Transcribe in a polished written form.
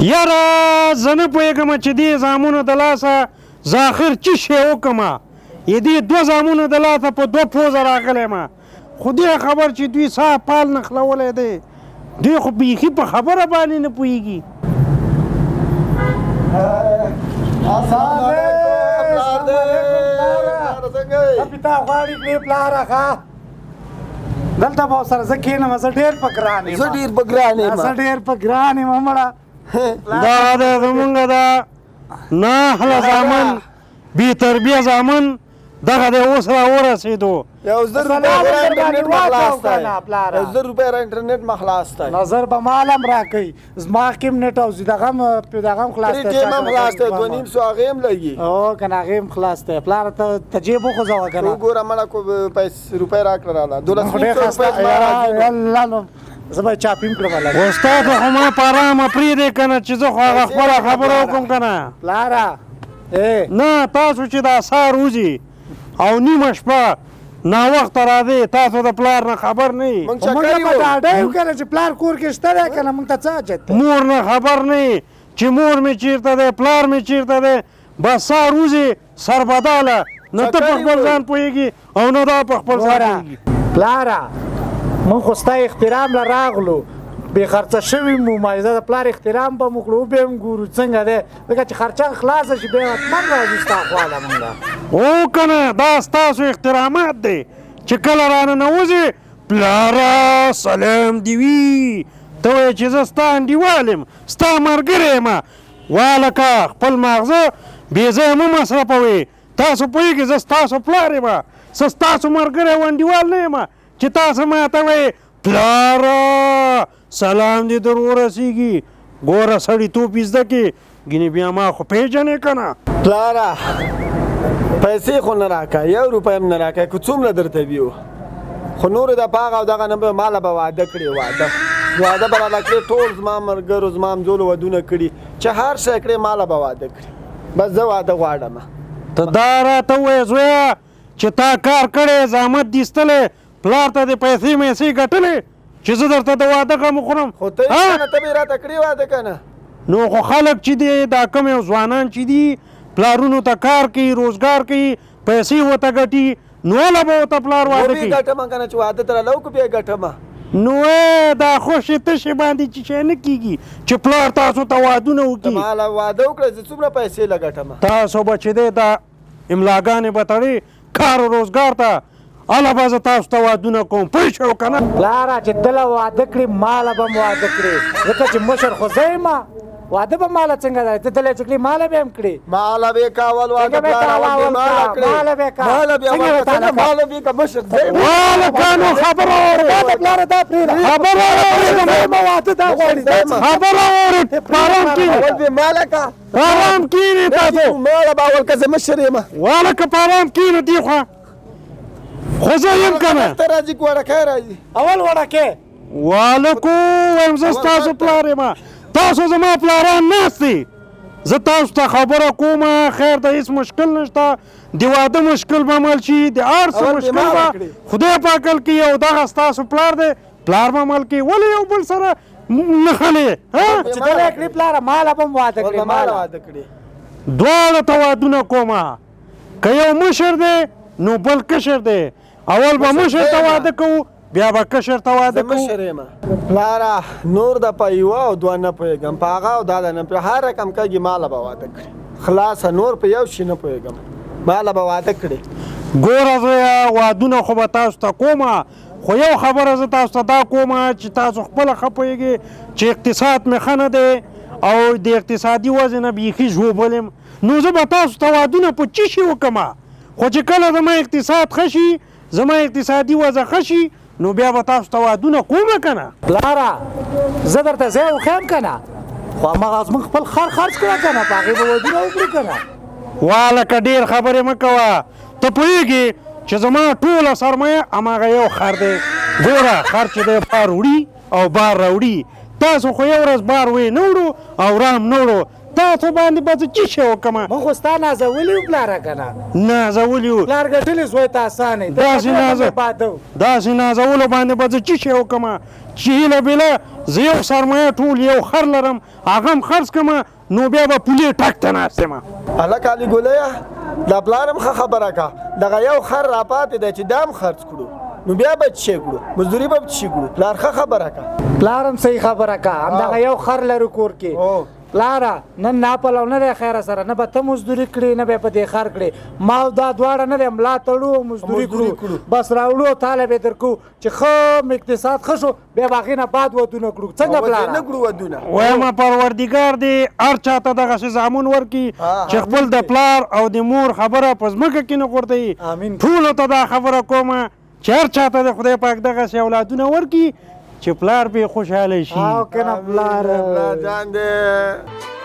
یاره زه نه پوهېږم چې دې زامنو د لاسه زه آخر څه شی وکړمه دې دوه زامنو د لاسه په دوه پوزه راغلی یم خو دې خبر چې دوی صاحب پال نښلولی دی دوی خو بیخي په خبره باندې نه پوهېږي پتا غواړي کړې پلاره ښه دلته به ورسره زه کښېنم زه ډېر په ګران یم زه ډېر په ګران یم زه ډېر په ګران یم مړه دا د زمونږ د ناهله زامن بې تربیه زامن دغه دی اوس را ورسېدو 1000 روپۍ را انټرنېټ ما خلاص دی نظر به مال هم راکوي زما کې هم نېټ او دغه هم خلاص دی ټیم هم خلاص دی 2.5 هغې هم لګي او که نه هغې هم خلاص دی پلاره ته جیب وخوځوه که نه وګوره مړه کو روپۍ راکړه راله 1200 زه به یې چاپیم کړم لږ استاد خو ما په ارامه پرېږدئ که نه چې زه خو هغه خپله خبره وکړم که نه پلاره نه تاسو چې دا سهار وځي او نیمه شپه ناوخته راځئ تاسو د پلار نه خبر نه یې موږ به ډاډه یو که نه چې پلار کور کې شته دی که نه موږ ته څه حاجت دی مور نه خبر نه یې چې مور مې چېرته دی پلار مې چېرته دی بس سهار وځي سربداله نه ته په خپل ځان پوهېږي او نه دا په خپل ځان پوهېږي پلاره موږ خو ستا احترام له راغلو بې خرڅه شوي مو مایزه د پلار احترام به مو کړو بیا هم ګورو څنګه دی ځکه چې خرچه خلاصه شي بیا حتما راځو ستا خواله مونږ او که نه دا ستاسو احترامات دی چې کله رانه نوځې پلاره سلام دې وي ته وایې چې زه ستا انډیوال یم ستا ملګری یم والکه خپل ماغزه بې ځایه مه مصرفوئ تاسو پوهېږئ زه ستاسو پلار یم زه ستاسو ملګری او انډیوال نه یم چې تاسو ماته وایې پلاره سلام دې در ورسېږي ګوره سړیتوب یې زده کړې ګینې بیا ما خو پېژنې که نه پلاره پیسې خو نه راکړه 1 روپۍ هم نه راکړه که څومره درته ویو خو نورو د په هغه او دغه نه به ماله به واده کړې واده به راله کړې ټول زما ملګرو زما همزولو ودونه کړي چې هر شی کړې ماله به واده کړي بس زه واده غواړم ته دا راته ووایې زویه چې تا کار کړی زحمت دې ایستلی پلار ته دې پیسې میسې ګټلې چې زه درته د واده غم وخورم خو ته یې ته به یې راته کړې واده که نه نو خو خلک چې دی دا کم یو ځوانان چې دي پلارونو ته کار کوي روزګار کوي پیسې ورته ګټي نو هله به ورته پلار واده کوي ګټمه که نه چې واده ته راله وکړو بیا یې ګټمه نو دا خوشې تشې باندې چې شی نه کېږي چې پلار تاسو ته وادونه وکړي ماله واده وکړه زه څومره پیسې له ګټمه تاسو به چې دی دا املاګانې به تړئ کار و روزګار ته هله به زه تاسو ته وادونه کوم پوه شو که نه پلاره چې تله واده کړي ماله به م واده کړي ځکه چې مشر خو زه یم واده به ماله څنګه دی ته تله چې کړي ماله به هم کړي ماله به یې کول واده پلاره ولې ماله کړې ماله به یې که مشر زه یم والکه نو خبره واورئ پلاره دا پرېږده خبره واورئ واده دا غواړي خبره واورئ په ارام کښېنئ اول دې ماله که په ارام کښېنئ تاسو ماله به اول که زه مشر یم والکه په ارام کښېنئ دې خوا خو زه یم که نه ته راځي که وړکی راځي اول وړکی والکو وایم زه ستاسو پلار یم تاسو زما پلاران ناست دي زه تاسو ته خبره کومه خیر ته هېڅ مشکل نشته د واده مشکل به عمل شي د هر څه مشکل به خدای پاک حل کوي او دغه ستاسو پلار دی پلار به عمل کوي ولې یو بل سره نښلې چې دله کړي پلاره ماله به م واده کړي ماله واده کړي دواړه ته وادونه کومه که یو مشر دی نو بل کشر دی اول به مشر ته واده کوو بیا به کشر ته واده کوو مشر یم پلاره نور د په یوه او دوه نه پوهېږم په هغه او دا نه پوهېږم هر رقم کږي ماله به واده کړي خلاصه نور په یو شي نه پوهېږم ماله به واده کړي ګوره زویه وادونه خو به تاسو ته کومه خو یو خبره زه تاسو ته دا کومه چې تاسو خپله ښه پوهېږئ چې اقتصاد مې ښه نه دی او د اقتصادي وضع نه بیخي ژوبل یم نو زه به تاسو ته وادونه په څه شي وکړمه خو چې کله زما اقتصاد ښه شي زما اقتصادي وضع ښه شي نو بیا به تاسو ته وادونه کومه که نه پلاره زه درته ځای وښیم که نه خو هماغه زموږ خپل خر خرڅ کړه که نه په هغې به ودونه وکړو که نه والکه ډېر خبرې مه کوه ته پوهېږې چې زما ټوله سرمایه هماغه یو خر دی ګوره خر چې دی بار وړي او بار راوړي تاسو خو یو ورځ بار وې نه وړو او رام نه وړو تاسو باندې به زه څه شی وکړم موږ خو ستا نازولي وو پلاره که نه نازولي وو پلار ګټلې زوی ته اسانه داسې داسې نازولو باندې به زه څه شی وکړم چې هیله بېله زه یو سرمایه ټول یو خر لرم هغه هم خرڅ کړم نو بیا به پولې ټک ته ناست یم هلک علي ګوليه دا پلار هم ښه خبره کا دغه یو خر راپاتې دی چې دا هم خرڅ کړو نو بیا به څه شی کړو مزدوري به څه شي کړو پلار ښه خبره کا پلار هم صحیح خبره کا همدغه یو خر لرو کور کې پلاره نن ناپلو نه دی خیره سره نه به ته مزدوري کړې نه به په دې خر کړې ما دا دواړه نه دی ملا تړو او مزدوري کړو بس راوړو تاله به درکو چې ښه اقتصاد ښه شو بیا به هغې نه بعد ودونه کړو څنګه پلاره نه کړو ودونه وایم پروردګار دې هر چا ته دغسې زامن ورکړي چې خپل د پلار او د مور خبره په ځمکه کې نه غورځوي ټولو ته دا خبره کومه چې هر چا ته د خدای پاک دغسې اولادونه ورکړي چې پلار پې خوشحاله شي او که نه پلاره جان دې